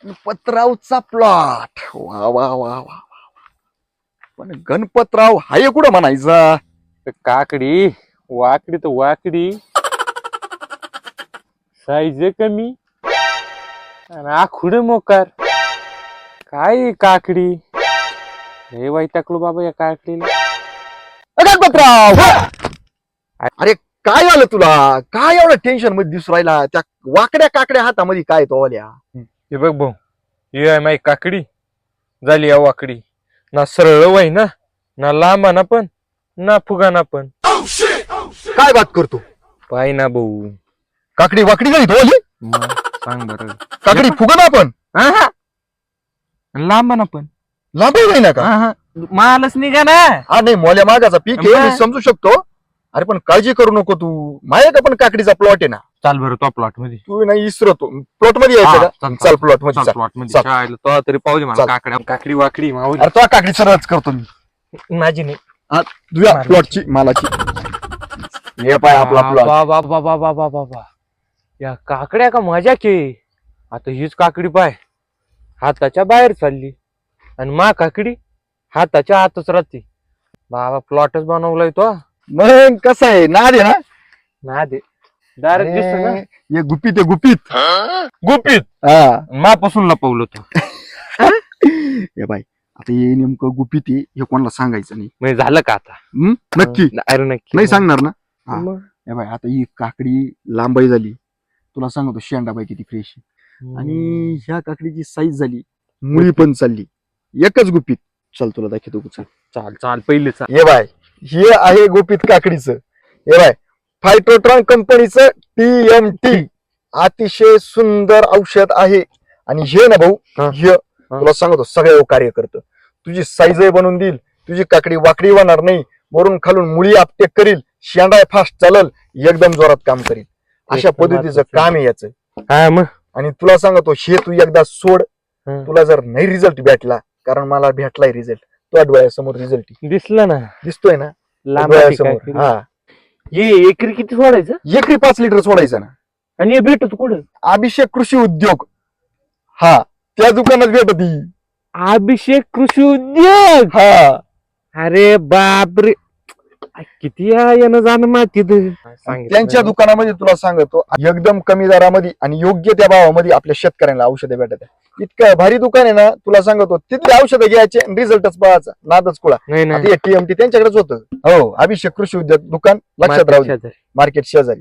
गणपतरावचा plot वा वा वा वा. पण गणपतराव हाय कुठं म्हणायचा? काकडी वाकडी तर वाकडी साईज कमी आणि आखुड मोकार. काय काकडी हे वैतागलो बाबा या काकडीला. गणपतराव अरे काय झालं तुला? काय एवढं टेन्शन मध्ये दिसू राहिला? त्या वाकड्या काकड्या हातामध्ये काय तो ओल्या? हे बघ भाऊ, हे आहे माई काकडी झाली या वाकडी. ना सरळ वय ना लांबाना पण ना फुगाना पण. काय बात करतो? पाय ना भाऊ. काकडी वाकडी झाली तो ओली? सांग बर. काकडी फुगना पण लांबाना पण लांब ना का? मालच निघा ना. हा नाही मोल्या मागाचा पीक आहे मी समजू शकतो. अरे पण काळजी करू नको तू. माझ्या का पण काकडीचा प्लॉट आहे ना. चाल बरं तो प्लॉट मध्ये. तू नाही इसरतो प्लॉट मध्ये यायचं का? चल प्लॉट मध्ये चल. प्लॉट मध्ये चल. शाळेला तो तरी पाहू दे मला. चल. काकड्या काकडी वाकडी मावली अरे तो काकडी सरळच करतो मी. माझी नाही. तुझ्या प्लॉटची मालाची. हे पाय आपला प्लॉट. बाबा बाबा बाबा बाबा या काकड्या का मजा के. आता हीच काकडी पाय हाताच्या बाहेर चालली आणि मा काकडी हाताच्या आतच राहते. बाबा प्लॉटच बनवलाय तो. मग कसं आहे नाद आहे ना? ना दे डायरेक्ट दिसत ना. हे गुपित आहे गुपित. गुपित हा मापासून लपवलं तो. हे बाय आता हे नेमकं गुपित आहे. हे कोणाला सांगायचं नाही. म्हणजे झालं का आता? नक्की अरे नक्की नाही सांगणार ना? हा. मग. हे बाय आता ही काकडी लांबाई झाली. तुला सांगतो शेंडाबाई किती फ्रेश आणि ह्या काकडीची साईज झाली. मुळी पण चालली. एकच गुपित. चल तुला दाखवतो चल. चाल चाल पहिले चाल. हे बाय हे आहे गुपित काकडीचं. हे बाय फायटोट्रॉन कंपनीचं TMT अतिशय सुंदर औषध आहे. आणि हे ना भाऊ हे तुला सांगतो सगळ्या कार्य करतं. तुझी साईज बनवून देईल. तुझी काकडी वाकडी होणार नाही. वरून खालून मुळी आपटेक करील. शेंडा फास्ट चालल. एकदम जोरात काम करील. अशा पद्धतीचं काम आहे याचं. हा मग आणि तुला सांगतो हे तू एकदा सोड. तुला जर नाही रिझल्ट भेटला कारण मला भेटलाय रिझल्ट. तुझ्या डोळ्यासमोर रिझल्ट दिसलं ना. दिसतोय ना लांब डोळ्यासमोर. हा हे एकरी किती सोडायचं एकरी 5 लिटर सोडायचं ना. आणि हे भेटत कुठं? अभिषेक कृषी उद्योग हा त्या दुकानात भेटती. अभिषेक कृषी उद्योग. हा अरे बापरे किती यानं जाणं माती. त्यांच्या दुकानामध्ये तुला सांगतो एकदम कमी दरामध्ये आणि योग्य त्या भावामध्ये आपल्या शेतकऱ्यांना औषधे भेटत आहे. इतकं भारी दुकान आहे ना. तुला सांगतो तिथले औषधं घ्यायचे रिझल्टच पाहायचा नादच कुळा. नाही ना. TMT त्यांच्याकडेच होतं. हो अभिषेक कृषी उद्योग दुकान लक्षात राहू दे. मार्केट शेजारी.